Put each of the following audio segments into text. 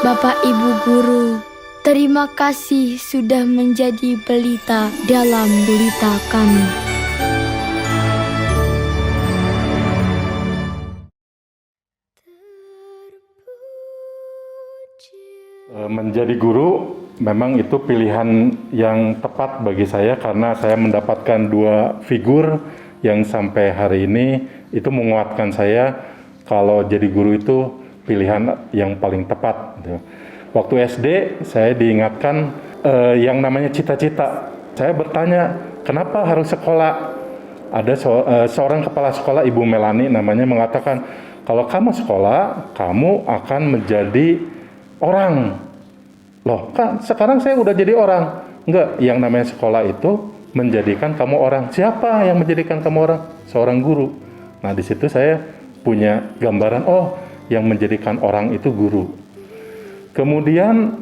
Bapak Ibu Guru, terima kasih sudah menjadi pelita dalam gurita kami. Menjadi guru memang itu pilihan yang tepat bagi saya karena saya mendapatkan dua figur yang sampai hari ini itu menguatkan saya kalau jadi guru itu pilihan yang paling tepat. Waktu SD saya diingatkan yang namanya cita-cita. Saya bertanya, kenapa harus sekolah? Ada seorang kepala sekolah, Ibu Melani namanya, mengatakan, kalau kamu sekolah, kamu akan menjadi orang. Loh, kan sekarang saya udah jadi orang. Enggak, yang namanya sekolah itu menjadikan kamu orang. Siapa yang menjadikan kamu orang? Seorang guru. Nah, di situ saya punya gambaran, oh, yang menjadikan orang itu guru. Kemudian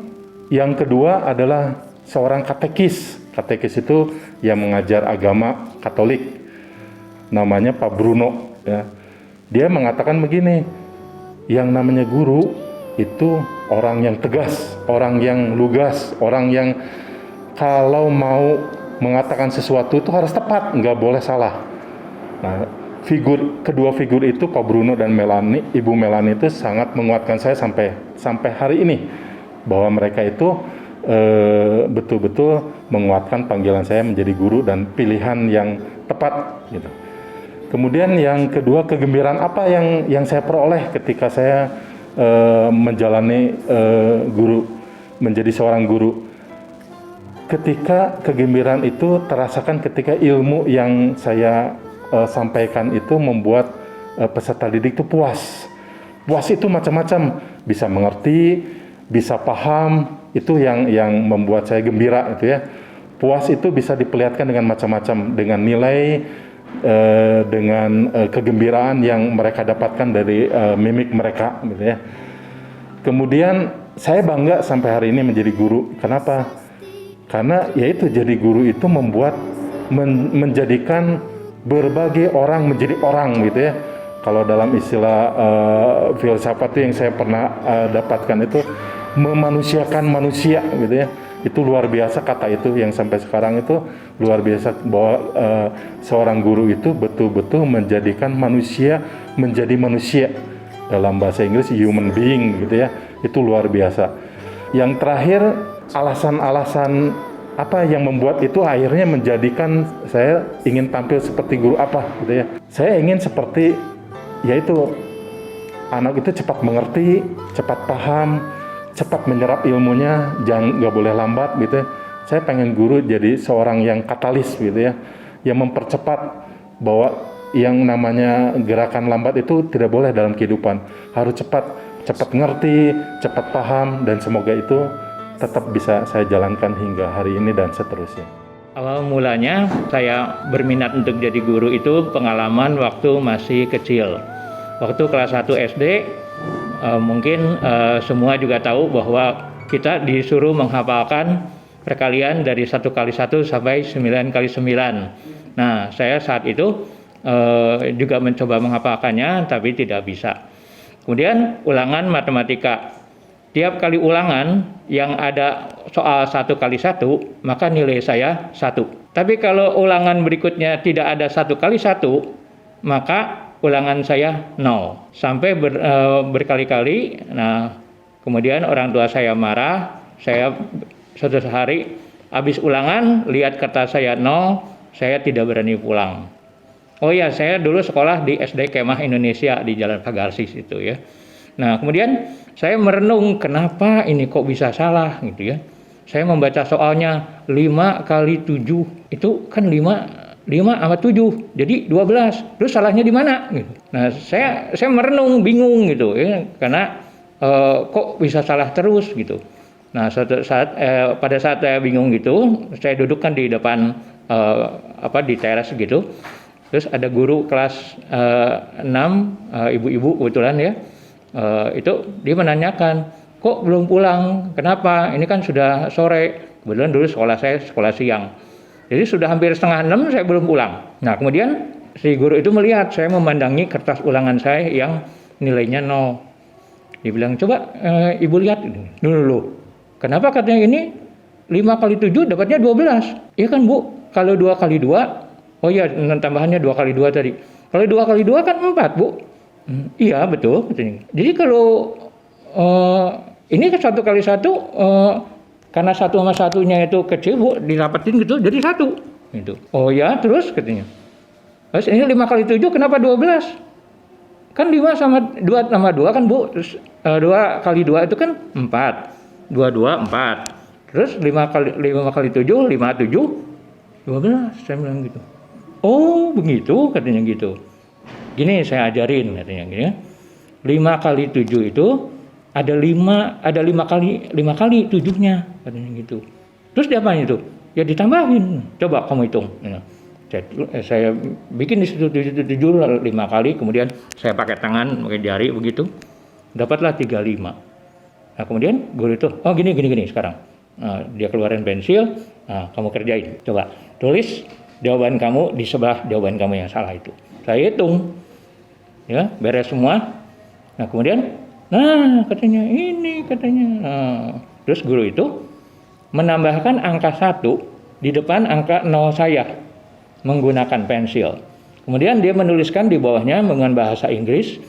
yang kedua adalah seorang katekis. Katekis itu yang mengajar agama Katolik. Namanya Pak Bruno. Ya. Dia mengatakan begini, yang namanya guru itu orang yang tegas, orang yang lugas, orang yang kalau mau mengatakan sesuatu itu harus tepat, nggak boleh salah. Nah, kedua figur itu, Pak Bruno dan Melani, Ibu Melani, itu sangat menguatkan saya sampai hari ini, bahwa mereka itu betul-betul menguatkan panggilan saya menjadi guru dan pilihan yang tepat gitu. Kemudian yang kedua, kegembiraan apa yang saya peroleh ketika saya menjalani menjadi seorang guru. Ketika kegembiraan itu terasakan ketika ilmu yang saya sampaikan itu membuat peserta didik itu puas. Puas itu macam-macam, bisa mengerti, bisa paham, itu yang membuat saya gembira itu ya. Puas itu bisa diperlihatkan dengan macam-macam, dengan nilai, dengan kegembiraan yang mereka dapatkan dari mimik mereka gitu ya. Kemudian saya bangga sampai hari ini menjadi guru. Kenapa? Karena yaitu jadi guru itu membuat menjadikan berbagai orang menjadi orang gitu ya. Kalau dalam istilah filsafat yang saya pernah dapatkan itu memanusiakan manusia gitu ya. Itu luar biasa kata itu yang sampai sekarang itu luar biasa, bahwa seorang guru itu betul-betul menjadikan manusia menjadi manusia, dalam bahasa Inggris human being gitu ya. Itu luar biasa. Yang terakhir, alasan-alasan apa yang membuat itu akhirnya menjadikan saya ingin tampil seperti guru apa gitu ya. Saya ingin seperti, yaitu anak itu cepat mengerti, cepat paham, cepat menyerap ilmunya, nggak boleh lambat gitu ya. Saya pengen guru jadi seorang yang katalis gitu ya, yang mempercepat, bahwa yang namanya gerakan lambat itu tidak boleh dalam kehidupan. Harus cepat ngerti, cepat paham, dan semoga itu tetap bisa saya jalankan hingga hari ini dan seterusnya. Awal mulanya saya berminat untuk jadi guru itu pengalaman waktu masih kecil. Waktu kelas 1 SD, mungkin semua juga tahu bahwa kita disuruh menghafalkan perkalian dari 1 x 1 sampai 9 x 9. Nah, saya saat itu juga mencoba menghafalkannya, tapi tidak bisa. Kemudian ulangan matematika. Tiap kali ulangan yang ada soal 1 x 1, maka nilai saya 1. Tapi kalau ulangan berikutnya tidak ada 1 x 1, maka ulangan saya 0. Sampai berkali-kali. Nah, kemudian orang tua saya marah. Saya suatu hari habis ulangan, lihat kertas saya 0, saya tidak berani pulang. Oh ya, saya dulu sekolah di SD Kemah Indonesia di Jalan Pagarsis itu ya. Nah, kemudian saya merenung, kenapa ini kok bisa salah gitu ya. Saya membaca soalnya 5 x 7, itu kan 5 sama 7, jadi 12. Terus salahnya di mana gitu. Nah, saya merenung, bingung gitu ya, karena kok bisa salah terus gitu. Nah, pada saat saya bingung gitu, saya dudukkan di depan di teras gitu. Terus ada guru kelas 6, ibu-ibu kebetulan ya. Itu dia menanyakan, kok belum pulang? Kenapa? Ini kan sudah sore. Kebetulan dulu sekolah saya sekolah siang. Jadi sudah hampir 5:30 saya belum pulang. Nah, kemudian si guru itu melihat saya memandangi kertas ulangan saya yang nilainya 0. Dia bilang, coba ibu lihat dulu. Kenapa katanya ini 5 kali 7 dapatnya 12? Iya kan Bu, kalau 2 kali 2, oh iya tambahannya 2 kali 2 tadi. Kalau 2 kali 2 kan 4 Bu. Iya betul katanya. Jadi kalau ini kan 1 kali 1, karena 1 sama 1-nya itu kecil Bu, dirapetin gitu jadi 1. Gitu. Oh ya terus katanya. Terus ini 5 kali 7 kenapa 12? Kan 5 sama 2 tambah 2 kan Bu. Terus 2 kali 2 itu kan 4. 2 4. Terus 5 kali 7 5 7 12. Saya bilang gitu. Oh, begitu katanya gitu. Gini saya ajarin katanya gini. 5 kali 7 itu ada 5 kali 7-nya katanya gitu. Terus diapain itu? Ya ditambahin. Coba kamu hitung. Saya bikin di situ 7 5 kali, kemudian saya pakai tangan, pakai jari begitu. Dapatlah 35. Nah, kemudian guru itu, oh gini sekarang. Nah, dia keluarin pensil, nah, kamu kerjain. Coba tulis jawaban kamu di sebelah jawaban kamu yang salah itu. Saya hitung. Ya, beres semua. Nah, kemudian katanya ini katanya. Nah, terus guru itu menambahkan angka 1 di depan angka 0 saya menggunakan pensil. Kemudian dia menuliskan di bawahnya dengan bahasa Inggris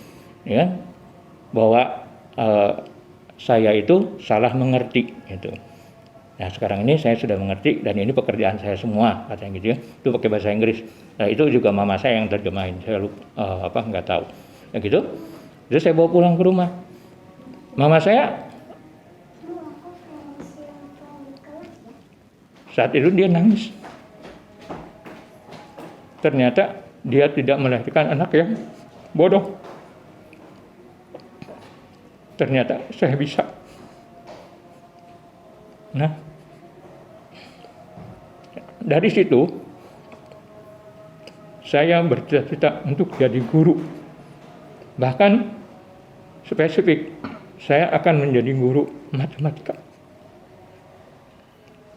ya, bahwa saya itu salah mengerti gitu. Nah, sekarang ini saya sudah mengerti dan ini pekerjaan saya semua katanya gitu ya. Itu pakai bahasa Inggris. Nah, itu juga mama saya yang terjemahin. Saya lupa nggak tahu. Ya gitu. Terus saya bawa pulang ke rumah. Mama saya saat itu dia nangis. Ternyata dia tidak melahirkan anak yang bodoh. Ternyata saya bisa. Nah, dari situ saya bercita-cita untuk jadi guru. Bahkan spesifik, saya akan menjadi guru matematika.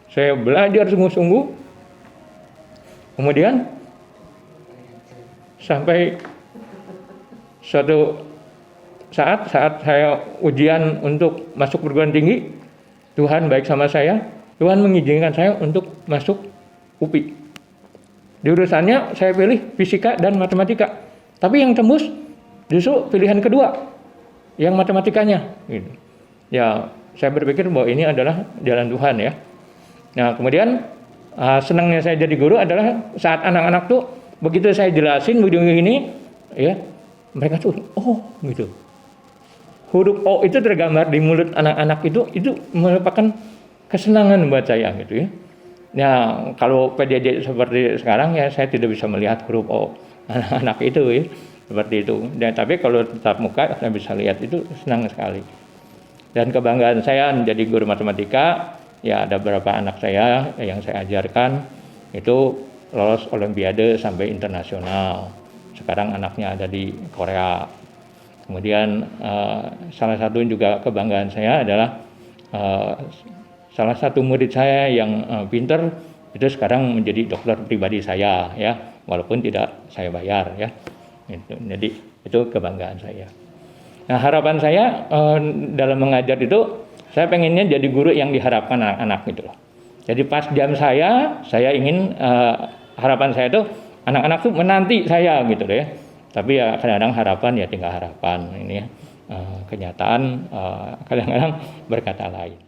Saya belajar sungguh-sungguh. Kemudian sampai suatu saat saya ujian untuk masuk perguruan tinggi, Tuhan baik sama saya. Tuhan mengizinkan saya untuk masuk UPI. Jurusannya saya pilih fisika dan matematika. Tapi yang tembus justru pilihan kedua, yang matematikanya. Gitu. Ya, saya berpikir bahwa ini adalah jalan Tuhan ya. Nah, kemudian senangnya saya jadi guru adalah saat anak-anak tuh begitu saya jelasin begini, ya mereka tuh oh gitu. Huruf O itu tergambar di mulut anak-anak itu merupakan kesenangan buat saya gitu ya. Nah, kalau PJJ seperti sekarang ya saya tidak bisa melihat huruf O anak-anak itu ya, seperti itu. Dan tapi kalau tatap muka saya bisa lihat itu senang sekali. Dan kebanggaan saya menjadi guru matematika, ya ada beberapa anak saya yang saya ajarkan itu lolos olimpiade sampai internasional. Sekarang anaknya ada di Korea. Kemudian salah satu juga kebanggaan saya adalah salah satu murid saya yang pinter itu sekarang menjadi dokter pribadi saya ya, walaupun tidak saya bayar ya. Jadi itu kebanggaan saya. Nah, harapan saya dalam mengajar itu saya pengennya jadi guru yang diharapkan anak-anak gitu loh. Jadi pas jam saya ingin harapan saya tuh anak-anak tuh menanti saya gitu loh ya. Tapi ya kadang-kadang harapan ya tinggal harapan ini ya. Kenyataan kadang-kadang berkata lain.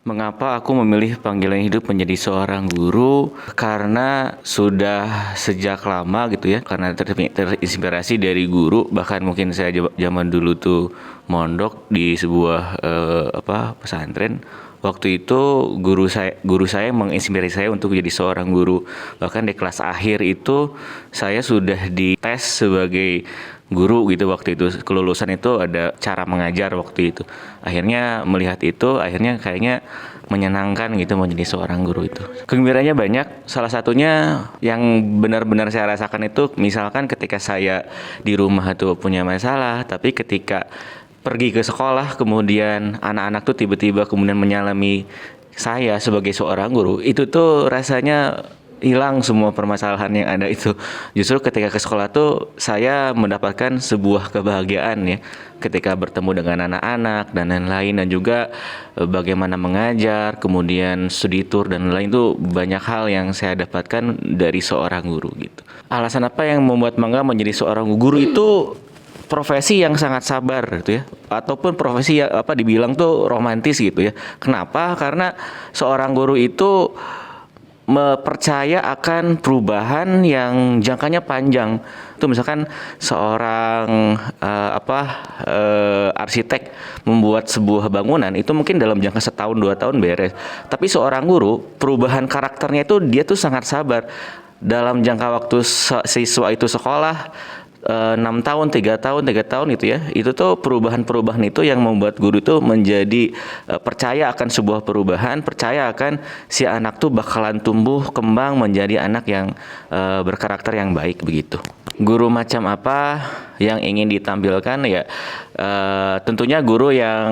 Mengapa aku memilih panggilan hidup menjadi seorang guru? Karena sudah sejak lama gitu ya, karena terinspirasi dari guru. Bahkan mungkin saya zaman dulu tuh mondok di sebuah pesantren. Waktu itu guru saya menginspirasi saya untuk jadi seorang guru. Bahkan di kelas akhir itu saya sudah dites sebagai guru gitu waktu itu. Kelulusan itu ada cara mengajar waktu itu. Akhirnya melihat itu, akhirnya kayaknya menyenangkan gitu menjadi seorang guru itu. Kegembiraannya banyak. Salah satunya yang benar-benar saya rasakan itu misalkan ketika saya di rumah tuh punya masalah, tapi ketika pergi ke sekolah kemudian anak-anak tuh tiba-tiba kemudian menyalami saya sebagai seorang guru, itu tuh rasanya hilang semua permasalahan yang ada itu. Justru ketika ke sekolah tuh saya mendapatkan sebuah kebahagiaan ya, ketika bertemu dengan anak-anak dan lain-lain, dan juga bagaimana mengajar, kemudian studi tour dan lain-lain, itu banyak hal yang saya dapatkan dari seorang guru gitu. Alasan apa yang membuat Mangga menjadi seorang guru itu profesi yang sangat sabar gitu ya, ataupun profesi yang dibilang tuh romantis gitu ya. Kenapa? Karena seorang guru itu percaya akan perubahan yang jangkanya panjang. Itu misalkan seorang arsitek membuat sebuah bangunan, itu mungkin dalam jangka setahun 2 tahun beres. Tapi seorang guru, perubahan karakternya itu dia tuh sangat sabar. Dalam jangka waktu siswa itu sekolah 6 tahun, 3 tahun gitu ya. Itu tuh perubahan-perubahan itu yang membuat guru itu menjadi percaya akan sebuah perubahan, percaya akan si anak tuh bakalan tumbuh kembang menjadi anak yang berkarakter yang baik begitu. Guru macam apa yang ingin ditampilkan ya, tentunya guru yang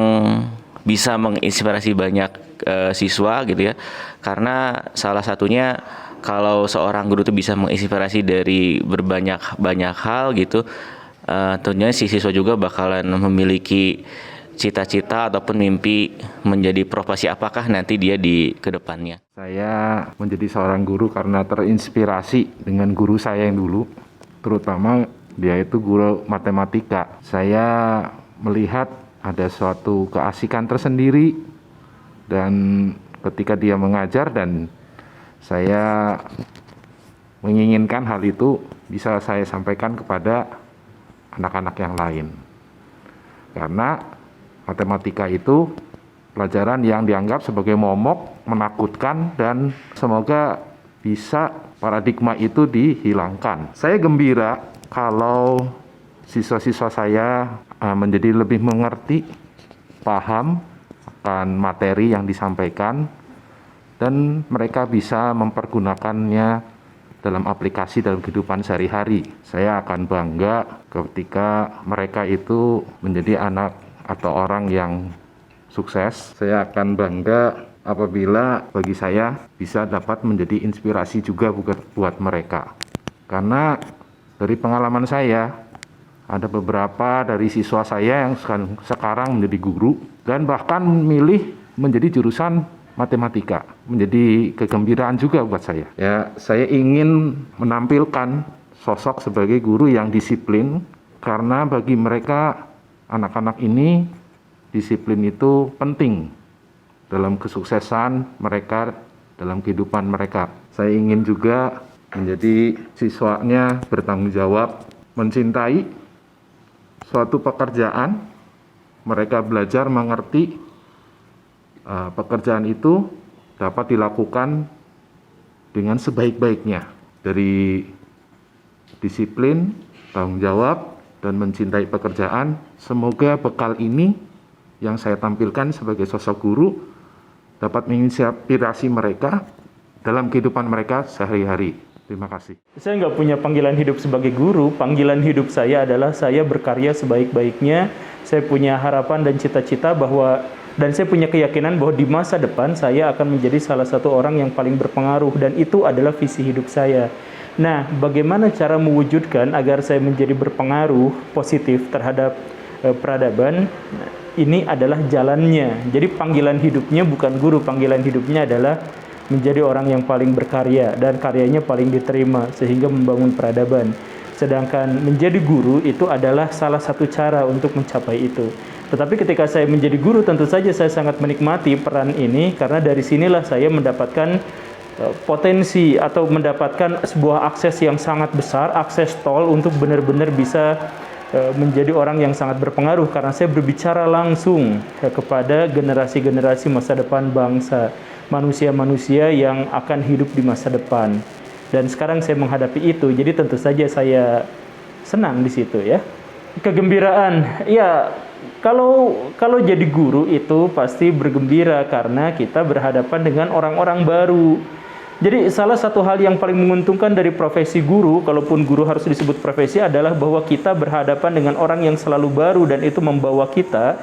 bisa menginspirasi banyak siswa gitu ya. Karena salah satunya kalau seorang guru itu bisa menginspirasi dari banyak hal gitu, tentunya si siswa juga bakalan memiliki cita-cita ataupun mimpi menjadi profesi apakah nanti dia di kedepannya. Saya menjadi seorang guru karena terinspirasi dengan guru saya yang dulu, terutama dia itu guru matematika. Saya melihat ada suatu keasikan tersendiri dan ketika dia mengajar, dan saya menginginkan hal itu bisa saya sampaikan kepada anak-anak yang lain. Karena matematika itu pelajaran yang dianggap sebagai momok, menakutkan, dan semoga bisa paradigma itu dihilangkan. Saya gembira kalau siswa-siswa saya menjadi lebih mengerti, paham akan materi yang disampaikan, dan mereka bisa mempergunakannya dalam aplikasi dalam kehidupan sehari-hari. Saya akan bangga ketika mereka itu menjadi anak atau orang yang sukses. Saya akan bangga apabila bagi saya bisa dapat menjadi inspirasi juga buat mereka. Karena dari pengalaman saya, ada beberapa dari siswa saya yang sekarang menjadi guru dan bahkan memilih menjadi jurusan matematika, menjadi kegembiraan juga buat saya. Ya, saya ingin menampilkan sosok sebagai guru yang disiplin, karena bagi mereka anak-anak ini disiplin itu penting dalam kesuksesan mereka, dalam kehidupan mereka. Saya ingin juga menjadi siswanya bertanggung jawab, mencintai suatu pekerjaan, mereka belajar mengerti pekerjaan itu dapat dilakukan dengan sebaik-baiknya, dari disiplin, tanggung jawab, dan mencintai pekerjaan. Semoga bekal ini yang saya tampilkan sebagai sosok guru dapat menginspirasi mereka dalam kehidupan mereka sehari-hari. Terima kasih. Saya nggak punya panggilan hidup sebagai guru. Panggilan hidup saya adalah saya berkarya sebaik-baiknya. Saya punya harapan dan cita-cita dan saya punya keyakinan bahwa di masa depan saya akan menjadi salah satu orang yang paling berpengaruh, dan itu adalah visi hidup saya. Nah, bagaimana cara mewujudkan agar saya menjadi berpengaruh positif terhadap peradaban? Ini adalah jalannya. Jadi panggilan hidupnya bukan guru, panggilan hidupnya adalah menjadi orang yang paling berkarya dan karyanya paling diterima sehingga membangun peradaban. Sedangkan menjadi guru itu adalah salah satu cara untuk mencapai itu. Tetapi ketika saya menjadi guru, tentu saja saya sangat menikmati peran ini, karena dari sinilah saya mendapatkan potensi atau mendapatkan sebuah akses yang sangat besar, akses tol untuk benar-benar bisa menjadi orang yang sangat berpengaruh, karena saya berbicara langsung kepada generasi-generasi masa depan bangsa, manusia-manusia yang akan hidup di masa depan. Dan sekarang saya menghadapi itu, jadi tentu saja saya senang di situ ya. Kegembiraan, ya kalau jadi guru itu pasti bergembira karena kita berhadapan dengan orang-orang baru. Jadi salah satu hal yang paling menguntungkan dari profesi guru, kalaupun guru harus disebut profesi, adalah bahwa kita berhadapan dengan orang yang selalu baru, dan itu membawa kita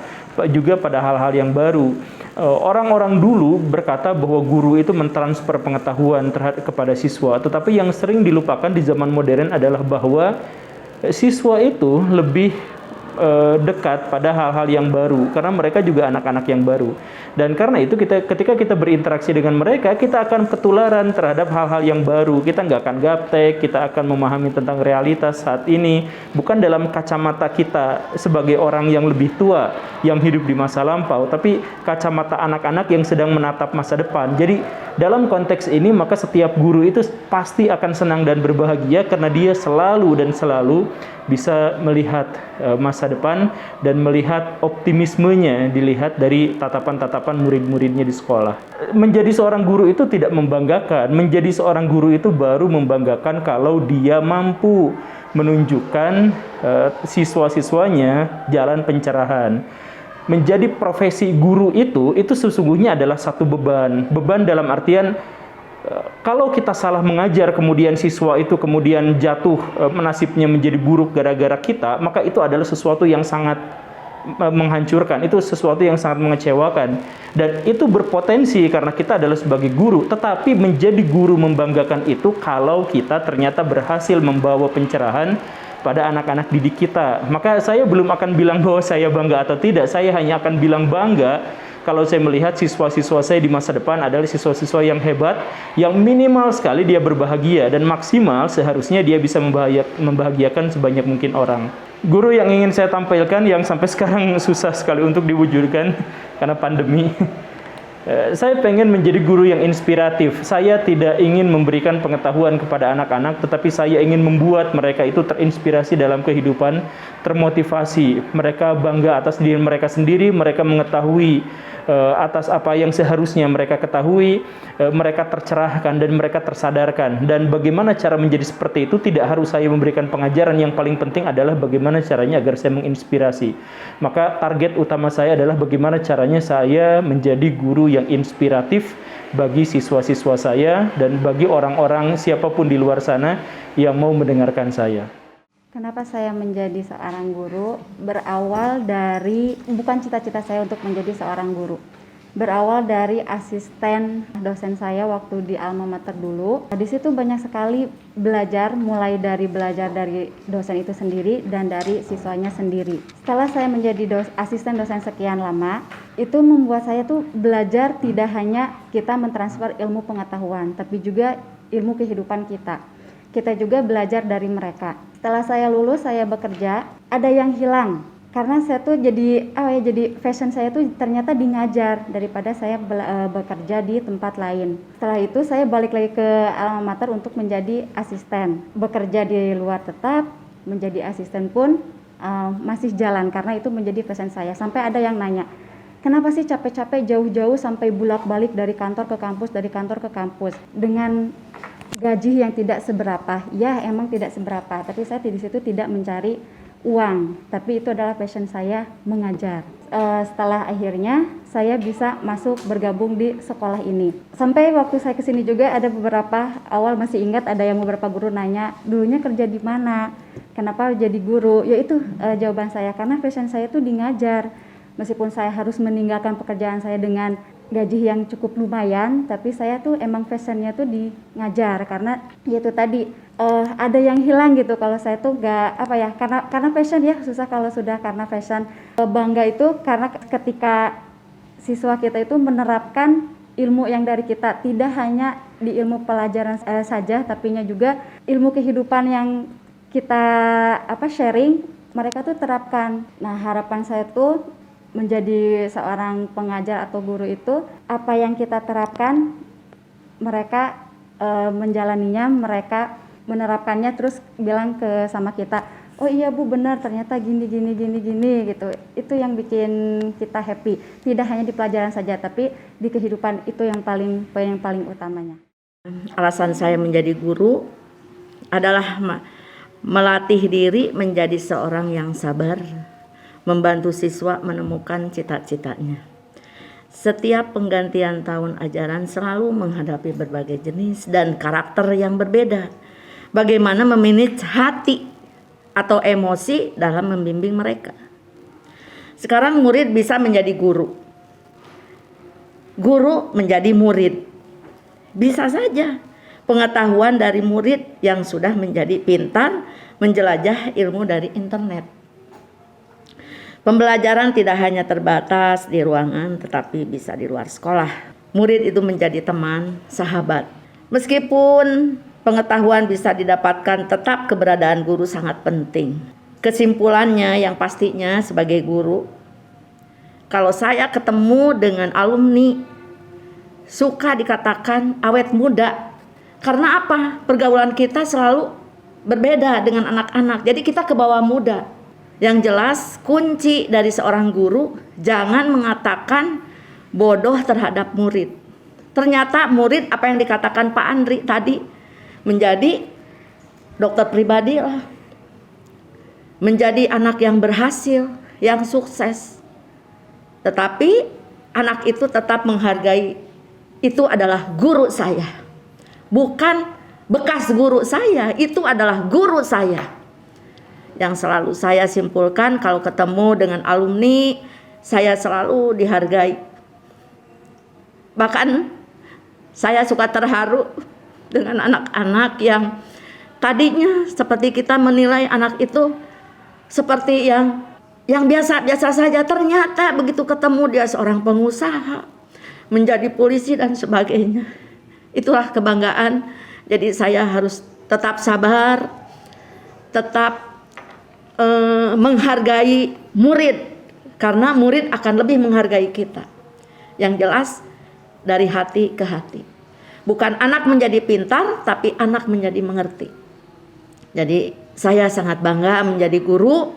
juga pada hal-hal yang baru. orang-orang dulu berkata bahwa guru itu mentransfer pengetahuan kepada siswa, tetapi yang sering dilupakan di zaman modern adalah bahwa siswa itu lebih dekat pada hal-hal yang baru, karena mereka juga anak-anak yang baru. Dan karena itu ketika kita berinteraksi dengan mereka, kita akan ketularan terhadap hal-hal yang baru. Kita nggak akan gaptek, kita akan memahami tentang realitas saat ini, bukan dalam kacamata kita sebagai orang yang lebih tua, yang hidup di masa lampau, tapi kacamata anak-anak yang sedang menatap masa depan. Jadi dalam konteks ini, maka setiap guru itu pasti akan senang dan berbahagia karena dia selalu bisa melihat masa depan dan melihat optimismenya dilihat dari tatapan-tatapan murid-muridnya di sekolah. Menjadi seorang guru itu tidak membanggakan. Menjadi seorang guru itu baru membanggakan kalau dia mampu menunjukkan siswa-siswanya jalan pencerahan. Menjadi profesi guru itu sesungguhnya adalah satu beban. Beban dalam artian kalau kita salah mengajar, kemudian siswa itu kemudian jatuh nasibnya menjadi buruk gara-gara kita, maka itu adalah sesuatu yang sangat menghancurkan, itu sesuatu yang sangat mengecewakan. Dan itu berpotensi karena kita adalah sebagai guru, tetapi menjadi guru membanggakan itu kalau kita ternyata berhasil membawa pencerahan pada anak-anak didik kita. Maka saya belum akan bilang bahwa saya bangga atau tidak, saya hanya akan bilang bangga kalau saya melihat siswa-siswa saya di masa depan adalah siswa-siswa yang hebat, yang minimal sekali dia berbahagia, dan maksimal seharusnya dia bisa membahagiakan sebanyak mungkin orang. Guru yang ingin saya tampilkan yang sampai sekarang susah sekali untuk diwujudkan karena pandemi. Saya pengen menjadi guru yang inspiratif. Saya tidak ingin memberikan pengetahuan kepada anak-anak, tetapi saya ingin membuat mereka itu terinspirasi dalam kehidupan, termotivasi. Mereka bangga atas diri mereka sendiri, mereka mengetahui atas apa yang seharusnya mereka ketahui, mereka tercerahkan dan mereka tersadarkan. Dan bagaimana cara menjadi seperti itu, tidak harus saya memberikan pengajaran, yang paling penting adalah bagaimana caranya agar saya menginspirasi. Maka target utama saya adalah bagaimana caranya saya menjadi guru yang inspiratif bagi siswa-siswa saya dan bagi orang-orang siapapun di luar sana yang mau mendengarkan saya. Kenapa saya menjadi seorang guru? Berawal dari, bukan cita-cita saya untuk menjadi seorang guru. Berawal dari asisten dosen saya waktu di alma mater dulu. Di situ banyak sekali belajar, mulai dari belajar dari dosen itu sendiri dan dari siswanya sendiri. Setelah saya menjadi asisten dosen sekian lama, itu membuat saya tuh belajar tidak hanya kita mentransfer ilmu pengetahuan, tapi juga ilmu kehidupan kita. Kita juga belajar dari mereka. Setelah saya lulus, saya bekerja, ada yang hilang. Karena saya tuh jadi fashion saya tuh ternyata di ngajar daripada saya bekerja di tempat lain. Setelah itu saya balik lagi ke alma mater untuk menjadi asisten. Bekerja di luar tetap, menjadi asisten pun masih jalan karena itu menjadi fashion saya. Sampai ada yang nanya, kenapa sih capek-capek jauh-jauh sampai bolak-balik dari kantor ke kampus, dari kantor ke kampus dengan gaji yang tidak seberapa? Ya, emang tidak seberapa, tapi saya di situ tidak mencari uang, tapi itu adalah passion saya, mengajar. Setelah akhirnya saya bisa masuk bergabung di sekolah ini. Sampai waktu saya kesini juga ada beberapa, awal masih ingat ada yang beberapa guru nanya, dulunya kerja di mana? Kenapa jadi guru? Ya itu jawaban saya, karena passion saya itu di ngajar. Meskipun saya harus meninggalkan pekerjaan saya dengan gaji yang cukup lumayan, tapi saya tuh emang fashionnya tuh di ngajar karena itu tadi ada yang hilang gitu kalau saya tuh karena fashion ya susah kalau sudah karena fashion. Bangga itu karena ketika siswa kita itu menerapkan ilmu yang dari kita, tidak hanya di ilmu pelajaran saja, tapinya juga ilmu kehidupan yang kita sharing, mereka tuh terapkan. Nah, harapan saya tuh menjadi seorang pengajar atau guru itu, apa yang kita terapkan, mereka menjalaninya, mereka menerapkannya, terus bilang sama kita, oh iya Bu benar, ternyata gini gitu. Itu yang bikin kita happy. Tidak hanya di pelajaran saja, tapi di kehidupan itu yang paling utamanya. Alasan saya menjadi guru adalah melatih diri menjadi seorang yang sabar, membantu siswa menemukan cita-citanya. Setiap penggantian tahun ajaran selalu menghadapi berbagai jenis dan karakter yang berbeda. Bagaimana memanage hati atau emosi dalam membimbing mereka. Sekarang murid bisa menjadi guru. guru menjadi murid. Bisa saja pengetahuan dari murid yang sudah menjadi pintar menjelajah ilmu dari internet. Pembelajaran tidak hanya terbatas di ruangan, tetapi bisa di luar sekolah. Murid itu menjadi teman, sahabat. Meskipun pengetahuan bisa didapatkan, tetap keberadaan guru sangat penting. Kesimpulannya yang pastinya sebagai guru, kalau saya ketemu dengan alumni, suka dikatakan awet muda. Karena apa? Pergaulan kita selalu berbeda dengan anak-anak. Jadi kita ke bawah muda. Yang jelas kunci dari seorang guru, jangan mengatakan bodoh terhadap murid. Ternyata murid, apa yang dikatakan Pak Andri tadi, menjadi dokter pribadi lah. Menjadi anak yang berhasil, yang sukses. Tetapi anak itu tetap menghargai, itu adalah guru saya. Bukan bekas guru saya, itu adalah guru saya. Yang selalu saya simpulkan kalau ketemu dengan alumni, saya selalu dihargai. Bahkan saya suka terharu dengan anak-anak yang tadinya seperti kita menilai anak itu seperti yang biasa-biasa saja. Ternyata begitu ketemu dia seorang pengusaha, menjadi polisi dan sebagainya. Itulah kebanggaan. Jadi saya harus tetap sabar, tetap menghargai murid, karena murid akan lebih menghargai kita. Yang jelas dari hati ke hati. Bukan anak menjadi pintar, tapi anak menjadi mengerti. Jadi saya sangat bangga menjadi guru.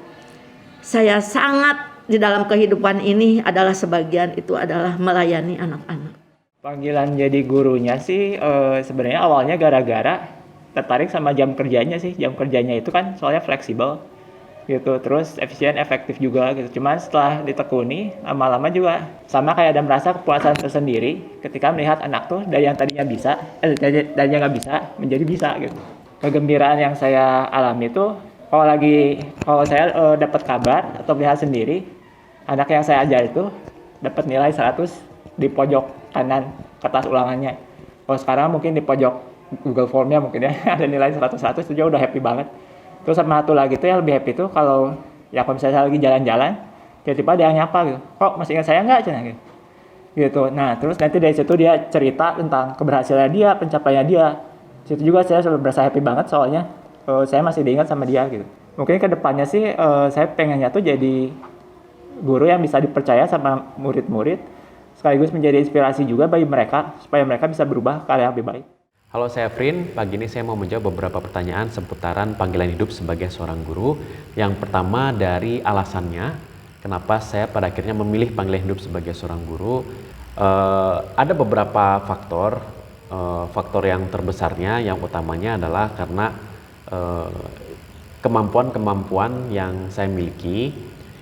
Saya sangat di dalam kehidupan ini adalah sebagian itu adalah melayani anak-anak. Panggilan jadi gurunya sih sebenarnya awalnya gara-gara tertarik sama jam kerjanya sih. Jam kerjanya itu kan soalnya fleksibel gitu, terus efisien, efektif juga gitu. Cuman setelah ditekuni, lama-lama juga sama kayak ada merasa kepuasan tersendiri ketika melihat anak tuh dari yang tadinya bisa, dari yang nggak bisa menjadi bisa gitu. Kegembiraan yang saya alami tuh kalau saya dapat kabar atau melihat sendiri anak yang saya ajar itu dapat nilai 100 di pojok kanan kertas ulangannya. Kalau sekarang mungkin di pojok Google Form-nya mungkin ya ada nilai 100 itu udah happy banget. Terus sama satu lagi tuh yang lebih happy tuh kalau misalnya saya lagi jalan-jalan, tiba-tiba dia nyapa gitu, kok masih ingat saya nggak cina gitu. Nah terus nanti dari situ dia cerita tentang keberhasilan dia, pencapaiannya dia. Situ juga saya selalu berasa happy banget soalnya saya masih diingat sama dia gitu. Mungkin kedepannya sih saya pengennya tuh jadi guru yang bisa dipercaya sama murid-murid, sekaligus menjadi inspirasi juga bagi mereka supaya mereka bisa berubah ke arah yang lebih baik. Halo, saya Frin. Pagi ini saya mau menjawab beberapa pertanyaan seputaran panggilan hidup sebagai seorang guru. Yang pertama dari alasannya, kenapa saya pada akhirnya memilih panggilan hidup sebagai seorang guru. Ada beberapa faktor. Faktor yang terbesarnya, yang utamanya adalah karena kemampuan-kemampuan yang saya miliki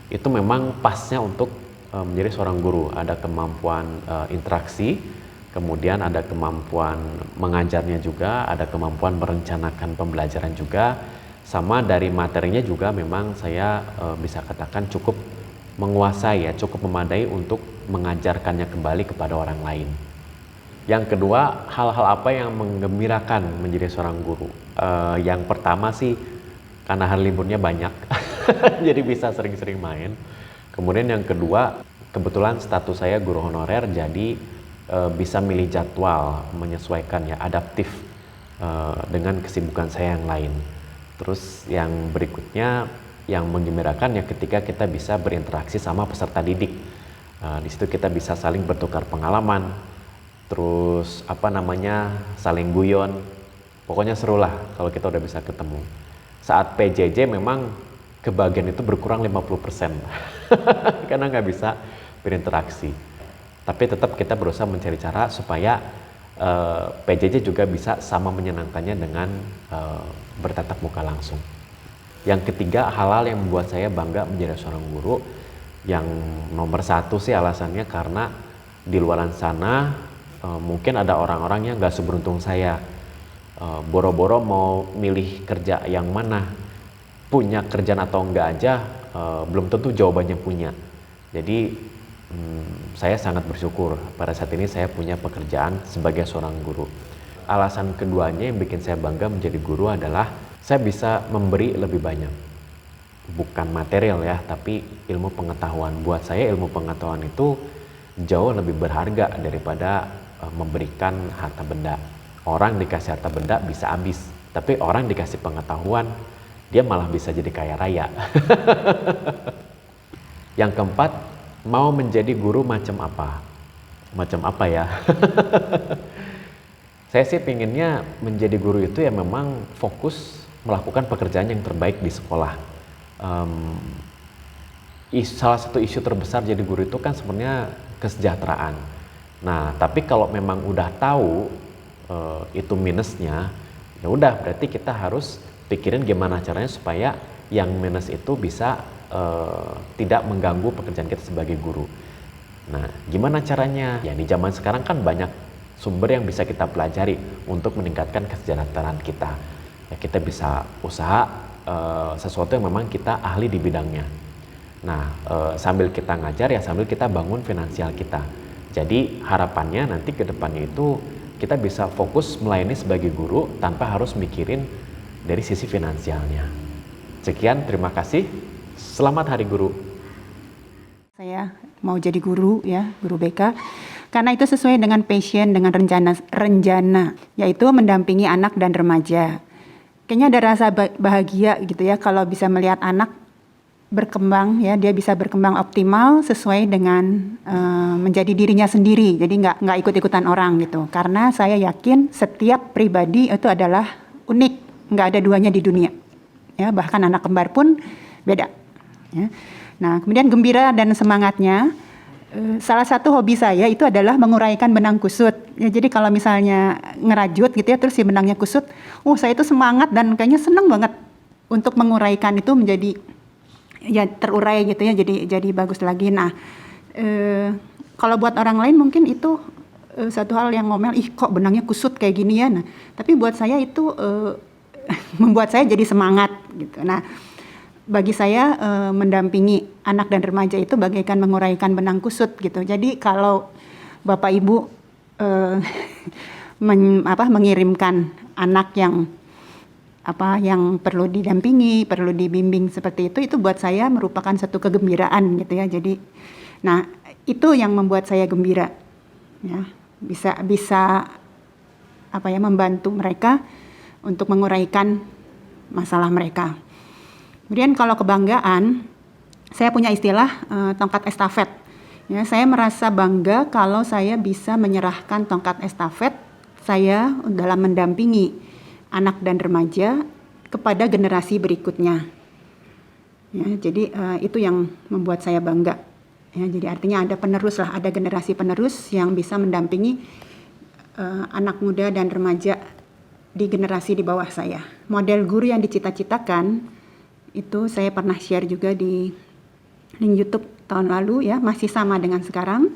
itu memang pasnya untuk menjadi seorang guru. Ada kemampuan interaksi, kemudian ada kemampuan mengajarnya juga, ada kemampuan merencanakan pembelajaran juga, sama dari materinya juga memang saya bisa katakan cukup menguasai ya, cukup memadai untuk mengajarkannya kembali kepada orang lain. Yang kedua, hal-hal apa yang menggembirakan menjadi seorang guru? Yang pertama sih karena hari liburnya banyak, jadi bisa sering-sering main. Kemudian yang kedua, kebetulan status saya guru honorer, jadi bisa milih jadwal, menyesuaikan ya, adaptif dengan kesibukan saya yang lain. Terus yang berikutnya yang menggembirakan ya ketika kita bisa berinteraksi sama peserta didik. Di situ kita bisa saling bertukar pengalaman, terus saling guyon. Pokoknya seru lah kalau kita udah bisa ketemu. Saat PJJ memang kebagian itu berkurang 50% karena nggak bisa berinteraksi. Tapi tetap kita berusaha mencari cara supaya PJJ juga bisa sama menyenangkannya dengan bertatap muka langsung. Yang ketiga, hal-hal yang membuat saya bangga menjadi seorang guru, yang nomor satu sih alasannya karena di luaran sana mungkin ada orang-orang yang nggak seberuntung saya. Boro-boro mau milih kerja yang mana, punya kerjaan atau enggak aja belum tentu jawabannya punya. Jadi saya sangat bersyukur pada saat ini saya punya pekerjaan sebagai seorang guru. Alasan keduanya yang bikin saya bangga menjadi guru adalah saya bisa memberi lebih banyak. Bukan material ya, tapi ilmu pengetahuan. Buat saya ilmu pengetahuan itu jauh lebih berharga daripada memberikan harta benda. Orang dikasih harta benda bisa habis, tapi orang dikasih pengetahuan, dia malah bisa jadi kaya raya. Yang keempat, mau menjadi guru macam apa? Macam apa ya? Saya sih pinginnya menjadi guru itu ya memang fokus melakukan pekerjaan yang terbaik di sekolah. Salah satu isu terbesar jadi guru itu kan sebenarnya kesejahteraan. Nah, tapi kalau memang udah tahu itu minusnya, ya udah berarti kita harus pikirin gimana caranya supaya yang minus itu bisa tidak mengganggu pekerjaan kita sebagai guru. Nah, gimana caranya? Ya di zaman sekarang kan banyak sumber yang bisa kita pelajari untuk meningkatkan kesejahteraan kita. Ya, kita bisa usaha sesuatu yang memang kita ahli di bidangnya. Nah, sambil kita ngajar ya sambil kita bangun finansial kita. Jadi harapannya nanti ke depannya itu kita bisa fokus melayani sebagai guru tanpa harus mikirin dari sisi finansialnya. Sekian, terima kasih. Selamat Hari Guru. Saya mau jadi guru ya, guru BK. Karena itu sesuai dengan passion, dengan rencana, yaitu mendampingi anak dan remaja. Kayaknya ada rasa bahagia gitu ya kalau bisa melihat anak berkembang ya, dia bisa berkembang optimal sesuai dengan menjadi dirinya sendiri. Jadi nggak ikut-ikutan orang gitu. Karena saya yakin setiap pribadi itu adalah unik, nggak ada duanya di dunia. Ya, bahkan anak kembar pun beda. Ya. Nah, kemudian gembira dan semangatnya, salah satu hobi saya itu adalah menguraikan benang kusut. Ya, jadi kalau misalnya ngerajut gitu ya, terus si benangnya kusut, saya itu semangat dan kayaknya seneng banget untuk menguraikan itu menjadi ya terurai gitu ya, jadi bagus lagi. Nah, kalau buat orang lain mungkin itu satu hal yang ngomel, ih kok benangnya kusut kayak gini ya. Nah, tapi buat saya itu membuat saya jadi semangat gitu. Nah, bagi saya mendampingi anak dan remaja itu bagaikan menguraikan benang kusut gitu. Jadi kalau Bapak Ibu mengirimkan anak yang perlu didampingi, perlu dibimbing seperti itu buat saya merupakan satu kegembiraan gitu ya. Jadi, nah itu yang membuat saya gembira, ya bisa membantu mereka untuk menguraikan masalah mereka. Kemudian kalau kebanggaan, saya punya istilah tongkat estafet. Ya, saya merasa bangga kalau saya bisa menyerahkan tongkat estafet saya dalam mendampingi anak dan remaja kepada generasi berikutnya. Ya, jadi itu yang membuat saya bangga. Ya, jadi artinya ada penerus lah, ada generasi penerus yang bisa mendampingi anak muda dan remaja di generasi di bawah saya. Model guru yang dicita-citakan itu saya pernah share juga di link YouTube tahun lalu ya, masih sama dengan sekarang.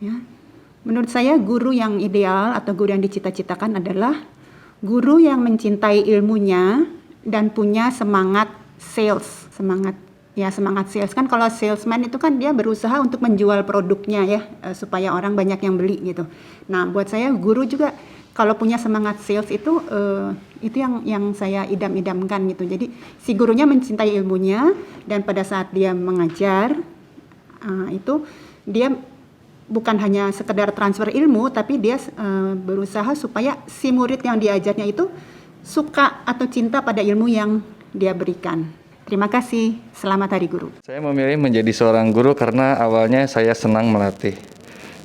Ya. Menurut saya guru yang ideal atau guru yang dicita-citakan adalah guru yang mencintai ilmunya dan punya semangat sales, semangat sales. Kan kalau salesman itu kan dia berusaha untuk menjual produknya ya, supaya orang banyak yang beli gitu. Nah, buat saya guru juga kalau punya semangat sales itu yang saya idam-idamkan gitu. Jadi si gurunya mencintai ilmunya dan pada saat dia mengajar itu dia bukan hanya sekedar transfer ilmu, tapi dia berusaha supaya si murid yang diajarnya itu suka atau cinta pada ilmu yang dia berikan. Terima kasih. Selamat Hari Guru. Saya memilih menjadi seorang guru karena awalnya saya senang melatih.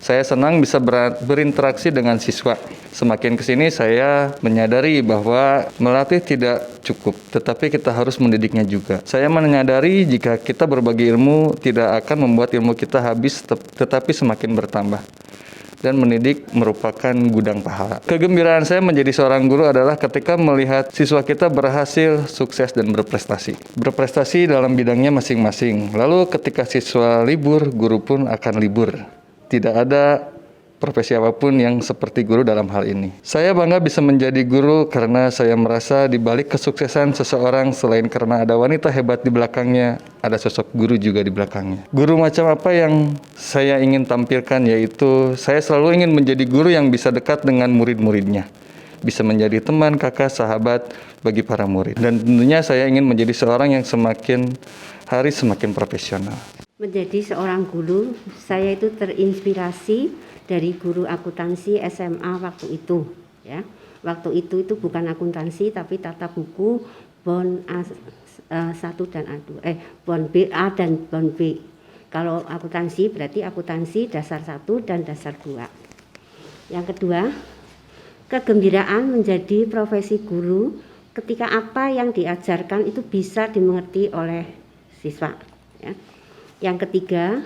Saya senang bisa berinteraksi dengan siswa. Semakin kesini saya menyadari bahwa melatih tidak cukup, tetapi kita harus mendidiknya juga. Saya menyadari jika kita berbagi ilmu tidak akan membuat ilmu kita habis, tetapi semakin bertambah. Dan mendidik merupakan gudang pahala. Kegembiraan saya menjadi seorang guru adalah ketika melihat siswa kita berhasil, sukses, dan berprestasi. Berprestasi dalam bidangnya masing-masing. Lalu ketika siswa libur, guru pun akan libur. Tidak ada profesi apapun yang seperti guru dalam hal ini. Saya bangga bisa menjadi guru karena saya merasa di balik kesuksesan seseorang selain karena ada wanita hebat di belakangnya, ada sosok guru juga di belakangnya. Guru macam apa yang saya ingin tampilkan, yaitu saya selalu ingin menjadi guru yang bisa dekat dengan murid-muridnya, bisa menjadi teman, kakak, sahabat bagi para murid. Dan tentunya saya ingin menjadi seorang yang semakin hari semakin profesional. Menjadi seorang guru, saya itu terinspirasi dari guru akuntansi SMA waktu itu, ya. Waktu itu bukan akuntansi tapi tata buku BON A1 dan A2, BON B A dan BON B. Kalau akuntansi berarti akuntansi dasar 1 dan dasar 2. Yang kedua, kegembiraan menjadi profesi guru ketika apa yang diajarkan itu bisa dimengerti oleh siswa, ya. Yang ketiga,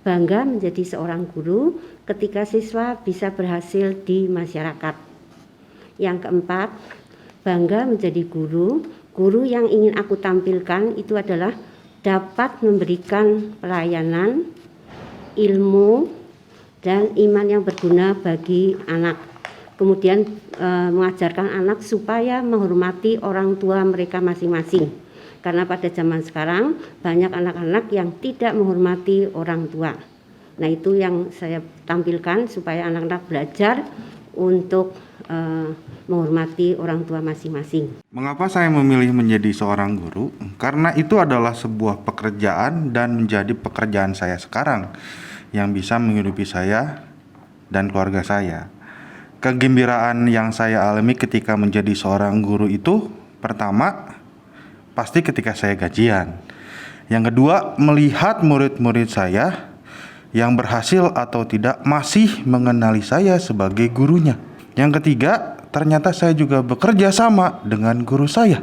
bangga menjadi seorang guru ketika siswa bisa berhasil di masyarakat. Yang keempat, bangga menjadi guru yang ingin aku tampilkan itu adalah dapat memberikan pelayanan, ilmu, dan iman yang berguna bagi anak. Kemudian mengajarkan anak supaya menghormati orang tua mereka masing-masing. Karena pada zaman sekarang banyak anak-anak yang tidak menghormati orang tua. Nah, itu yang saya tampilkan supaya anak-anak belajar untuk menghormati orang tua masing-masing. Mengapa saya memilih menjadi seorang guru? Karena itu adalah sebuah pekerjaan dan menjadi pekerjaan saya sekarang yang bisa menghidupi saya dan keluarga saya. Kegembiraan yang saya alami ketika menjadi seorang guru itu, pertama, pasti ketika saya gajian. Yang kedua, melihat murid-murid saya yang berhasil atau tidak masih mengenali saya sebagai gurunya. Yang ketiga, ternyata saya juga bekerja sama dengan guru saya.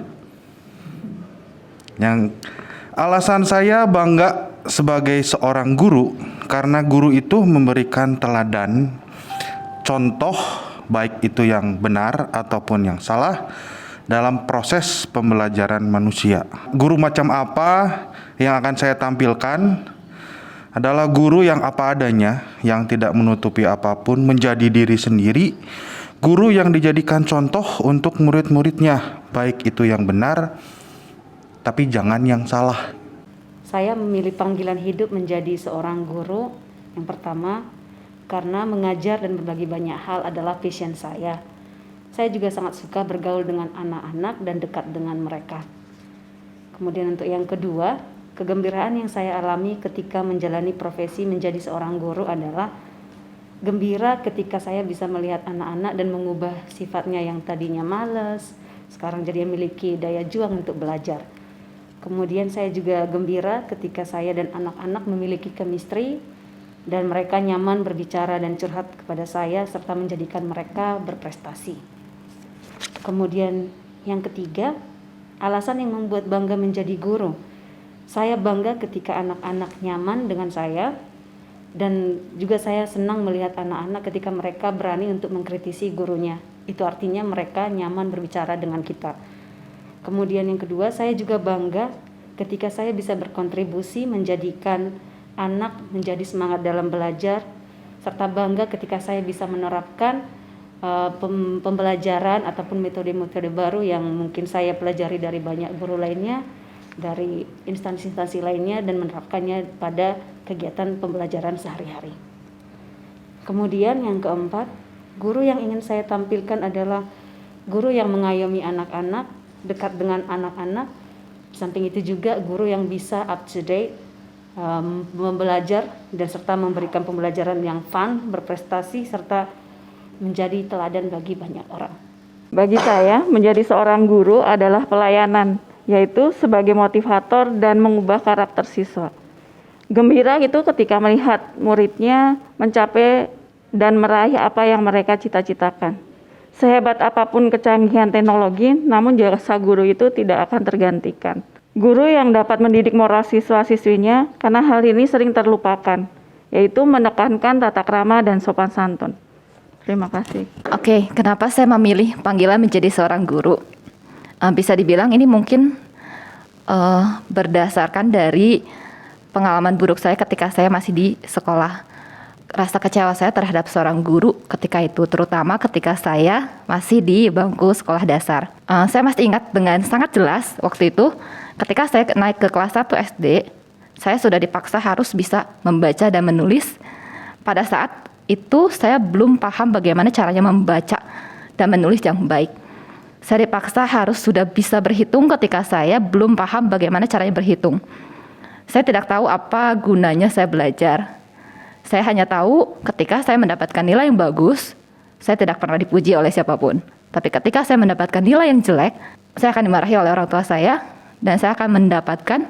Yang alasan saya bangga sebagai seorang guru, karena guru itu memberikan teladan, contoh baik itu yang benar ataupun yang salah dalam proses pembelajaran manusia. Guru macam apa yang akan saya tampilkan adalah guru yang apa adanya, yang tidak menutupi apapun, menjadi diri sendiri. Guru yang dijadikan contoh untuk murid-muridnya, baik itu yang benar, tapi jangan yang salah. Saya memilih panggilan hidup menjadi seorang guru. Yang pertama, karena mengajar dan berbagi banyak hal adalah passion saya. Saya juga sangat suka bergaul dengan anak-anak dan dekat dengan mereka. Kemudian untuk yang kedua, kegembiraan yang saya alami ketika menjalani profesi menjadi seorang guru adalah gembira ketika saya bisa melihat anak-anak dan mengubah sifatnya yang tadinya malas, sekarang jadi memiliki daya juang untuk belajar. Kemudian saya juga gembira ketika saya dan anak-anak memiliki chemistry dan mereka nyaman berbicara dan curhat kepada saya serta menjadikan mereka berprestasi. Kemudian yang ketiga, alasan yang membuat bangga menjadi guru. Saya bangga ketika anak-anak nyaman dengan saya dan juga saya senang melihat anak-anak ketika mereka berani untuk mengkritisi gurunya. Itu artinya mereka nyaman berbicara dengan kita. Kemudian yang kedua, saya juga bangga ketika saya bisa berkontribusi menjadikan anak menjadi semangat dalam belajar, serta bangga ketika saya bisa menerapkan pembelajaran ataupun metode-metode baru yang mungkin saya pelajari dari banyak guru lainnya, dari instansi-instansi lainnya, dan menerapkannya pada kegiatan pembelajaran sehari-hari. Kemudian yang keempat, guru yang ingin saya tampilkan adalah guru yang mengayomi anak-anak, dekat dengan anak-anak. Samping itu juga guru yang bisa up to date, membelajar dan serta memberikan pembelajaran yang fun, berprestasi, serta menjadi teladan bagi banyak orang. Bagi saya, menjadi seorang guru adalah pelayanan, yaitu sebagai motivator dan mengubah karakter siswa. Gembira itu ketika melihat muridnya mencapai dan meraih apa yang mereka cita-citakan. Sehebat apapun kecanggihan teknologi, namun jasa guru itu tidak akan tergantikan. Guru yang dapat mendidik moral siswa-siswinya, karena hal ini sering terlupakan, yaitu menekankan tata krama dan sopan santun. Terima kasih. Oke, kenapa saya memilih panggilan menjadi seorang guru? Bisa dibilang ini mungkin berdasarkan dari pengalaman buruk saya ketika saya masih di sekolah. rasa kecewa saya terhadap seorang guru ketika itu, terutama ketika saya masih di bangku sekolah dasar. Saya masih ingat dengan sangat jelas waktu itu ketika saya naik ke kelas 1 SD, saya sudah dipaksa harus bisa membaca dan menulis. Pada saat itu saya belum paham bagaimana caranya membaca dan menulis yang baik. Saya dipaksa harus sudah bisa berhitung ketika saya belum paham bagaimana caranya berhitung. Saya tidak tahu apa gunanya saya belajar. Saya hanya tahu ketika saya mendapatkan nilai yang bagus, saya tidak pernah dipuji oleh siapapun. Tapi ketika saya mendapatkan nilai yang jelek, saya akan dimarahi oleh orang tua saya, dan saya akan mendapatkan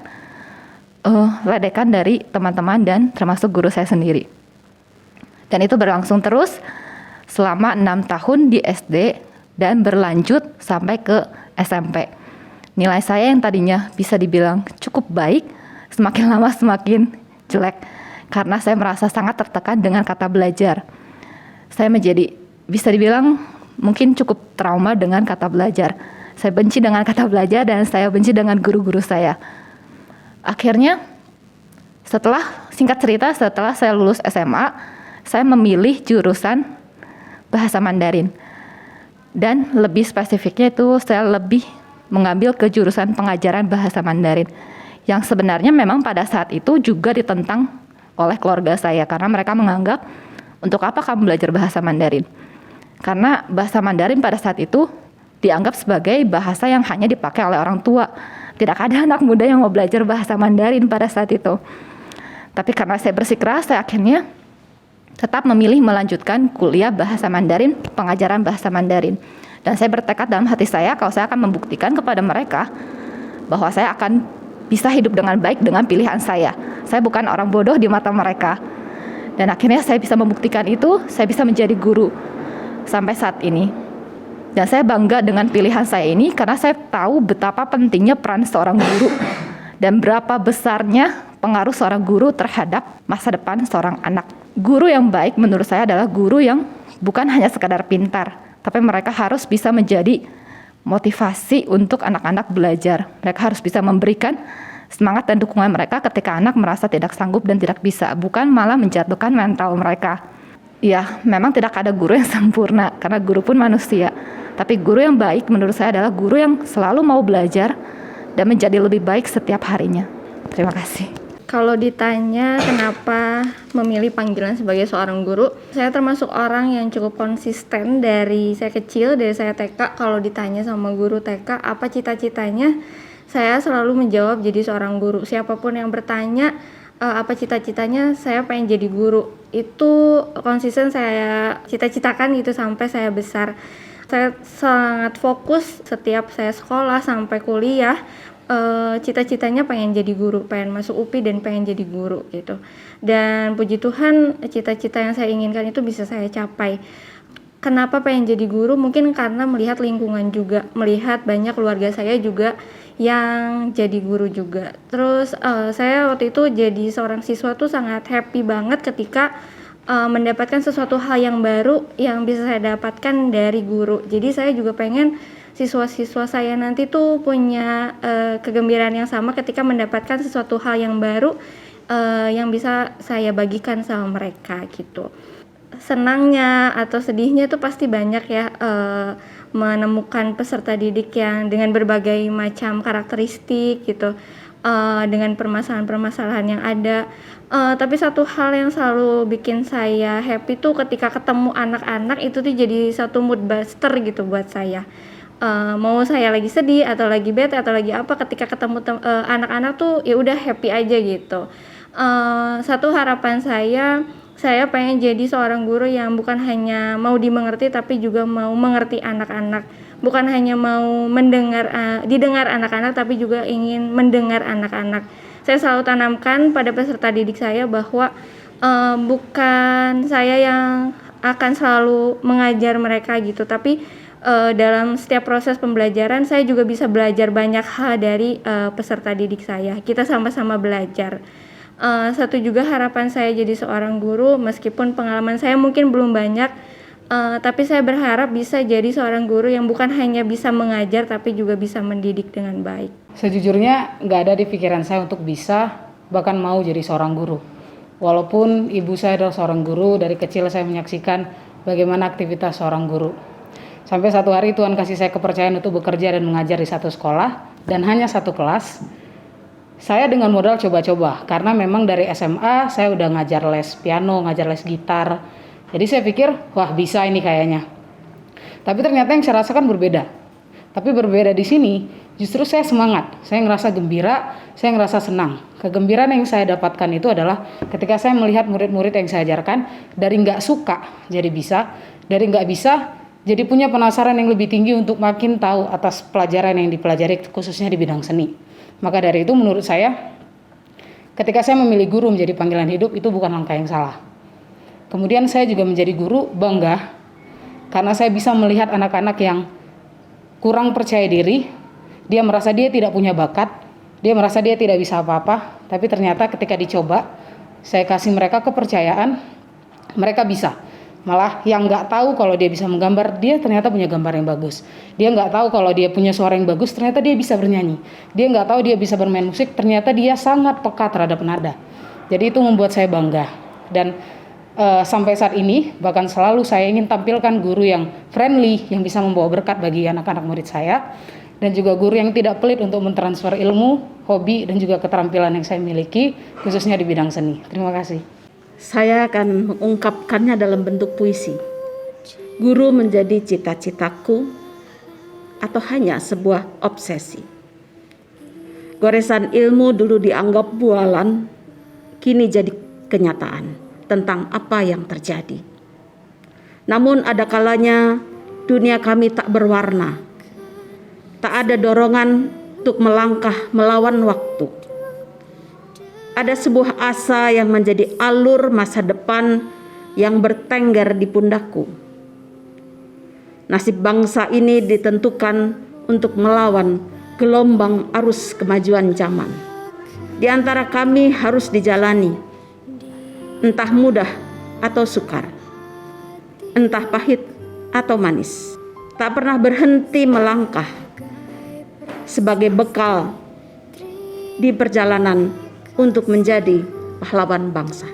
ledekan dari teman-teman dan termasuk guru saya sendiri. Dan itu berlangsung terus selama 6 tahun di SD dan berlanjut sampai ke SMP. Nilai saya yang tadinya bisa dibilang cukup baik, semakin lama semakin jelek karena saya merasa sangat tertekan dengan kata belajar. Saya menjadi bisa dibilang mungkin cukup trauma dengan kata belajar. Saya benci dengan kata belajar dan saya benci dengan guru-guru saya. Akhirnya singkat cerita setelah saya lulus SMA, saya memilih jurusan bahasa Mandarin. Dan lebih spesifiknya itu saya lebih mengambil ke jurusan pengajaran bahasa Mandarin. Yang sebenarnya memang pada saat itu juga ditentang oleh keluarga saya karena mereka menganggap untuk apa kamu belajar bahasa Mandarin? Karena bahasa Mandarin pada saat itu dianggap sebagai bahasa yang hanya dipakai oleh orang tua. Tidak ada anak muda yang mau belajar bahasa Mandarin pada saat itu. Tapi karena saya bersikeras, saya akhirnya tetap memilih melanjutkan kuliah bahasa Mandarin, pengajaran bahasa Mandarin. Dan saya bertekad dalam hati saya kalau saya akan membuktikan kepada mereka bahwa saya akan bisa hidup dengan baik dengan pilihan saya. Saya bukan orang bodoh di mata mereka. Dan akhirnya saya bisa membuktikan itu, saya bisa menjadi guru sampai saat ini. Dan saya bangga dengan pilihan saya ini karena saya tahu betapa pentingnya peran seorang guru dan berapa besarnya pengaruh seorang guru terhadap masa depan seorang anak. Guru yang baik menurut saya adalah guru yang bukan hanya sekadar pintar, tapi mereka harus bisa menjadi motivasi untuk anak-anak belajar. Mereka harus bisa memberikan semangat dan dukungan mereka ketika anak merasa tidak sanggup dan tidak bisa, bukan malah menjatuhkan mental mereka. Ya, memang tidak ada guru yang sempurna, karena guru pun manusia. Tapi guru yang baik menurut saya adalah guru yang selalu mau belajar dan menjadi lebih baik setiap harinya. Terima kasih. Kalau ditanya kenapa memilih panggilan sebagai seorang guru, saya termasuk orang yang cukup konsisten dari saya kecil, dari saya TK. Kalau ditanya sama guru TK apa cita-citanya, saya selalu menjawab jadi seorang guru. Siapapun yang bertanya apa cita-citanya, saya pengen jadi guru. Itu konsisten saya cita-citakan gitu sampai saya besar. Saya sangat fokus setiap saya sekolah sampai kuliah. Cita-citanya pengen jadi guru, pengen masuk UPI dan pengen jadi guru gitu. Dan puji Tuhan cita-cita yang saya inginkan itu bisa saya capai. Kenapa pengen jadi guru? Mungkin karena melihat lingkungan juga, melihat banyak keluarga saya juga yang jadi guru juga. Terus saya waktu itu jadi seorang siswa tuh sangat happy banget ketika mendapatkan sesuatu hal yang baru yang bisa saya dapatkan dari guru. Jadi saya juga pengen siswa-siswa saya nanti tuh punya kegembiraan yang sama ketika mendapatkan sesuatu hal yang baru yang bisa saya bagikan sama mereka gitu. Senangnya atau sedihnya tuh pasti banyak ya, menemukan peserta didik yang dengan berbagai macam karakteristik gitu, dengan permasalahan-permasalahan yang ada. Tapi satu hal yang selalu bikin saya happy tuh ketika ketemu anak-anak itu tuh jadi satu mood booster gitu buat saya. Mau saya lagi sedih atau lagi bete atau lagi apa, ketika ketemu anak-anak tuh ya udah happy aja gitu. Satu harapan saya pengen jadi seorang guru yang bukan hanya mau dimengerti tapi juga mau mengerti anak-anak, bukan hanya mau didengar anak-anak tapi juga ingin mendengar anak-anak. Saya selalu tanamkan pada peserta didik saya bahwa bukan saya yang akan selalu mengajar mereka gitu, tapi dalam setiap proses pembelajaran saya juga bisa belajar banyak hal dari peserta didik saya. Kita sama-sama belajar. Satu juga harapan saya jadi seorang guru, meskipun pengalaman saya mungkin belum banyak, tapi saya berharap bisa jadi seorang guru yang bukan hanya bisa mengajar tapi juga bisa mendidik dengan baik. Sejujurnya nggak ada di pikiran saya untuk bisa bahkan mau jadi seorang guru. Walaupun ibu saya adalah seorang guru, dari kecil saya menyaksikan bagaimana aktivitas seorang guru. Sampai satu hari Tuhan kasih saya kepercayaan untuk bekerja dan mengajar di satu sekolah dan hanya satu kelas. Saya dengan modal coba-coba karena memang dari SMA saya udah ngajar les piano, ngajar les gitar. Jadi saya pikir, wah bisa ini kayaknya. Tapi ternyata yang saya rasakan berbeda. Tapi berbeda di sini, justru saya semangat, saya ngerasa gembira, saya ngerasa senang. Kegembiraan yang saya dapatkan itu adalah ketika saya melihat murid-murid yang saya ajarkan, dari nggak suka jadi bisa, dari nggak bisa jadi punya penasaran yang lebih tinggi untuk makin tahu atas pelajaran yang dipelajari khususnya di bidang seni. Maka dari itu menurut saya, ketika saya memilih guru menjadi panggilan hidup itu bukan langkah yang salah. Kemudian saya juga menjadi guru bangga karena saya bisa melihat anak-anak yang kurang percaya diri, dia merasa dia tidak punya bakat, dia merasa dia tidak bisa apa-apa, tapi ternyata ketika dicoba, saya kasih mereka kepercayaan, mereka bisa. Malah yang nggak tahu kalau dia bisa menggambar, dia ternyata punya gambar yang bagus. Dia nggak tahu kalau dia punya suara yang bagus, ternyata dia bisa bernyanyi. Dia nggak tahu dia bisa bermain musik, ternyata dia sangat peka terhadap nada. Jadi itu membuat saya bangga. Dan sampai saat ini, bahkan selalu saya ingin tampilkan guru yang friendly, yang bisa membawa berkat bagi anak-anak murid saya. Dan juga guru yang tidak pelit untuk mentransfer ilmu, hobi, dan juga keterampilan yang saya miliki, khususnya di bidang seni. Terima kasih. Saya akan mengungkapkannya dalam bentuk puisi. Guru menjadi cita-citaku atau hanya sebuah obsesi. Goresan ilmu dulu dianggap bualan, kini jadi kenyataan tentang apa yang terjadi. Namun ada kalanya dunia kami tak berwarna. Tak ada dorongan untuk melangkah melawan waktu. Ada sebuah asa yang menjadi alur masa depan yang bertengger di pundakku. Nasib bangsa ini ditentukan untuk melawan gelombang arus kemajuan zaman. Di antara kami harus dijalani, entah mudah atau sukar, entah pahit atau manis. Tak pernah berhenti melangkah sebagai bekal di perjalanan untuk menjadi pahlawan bangsa.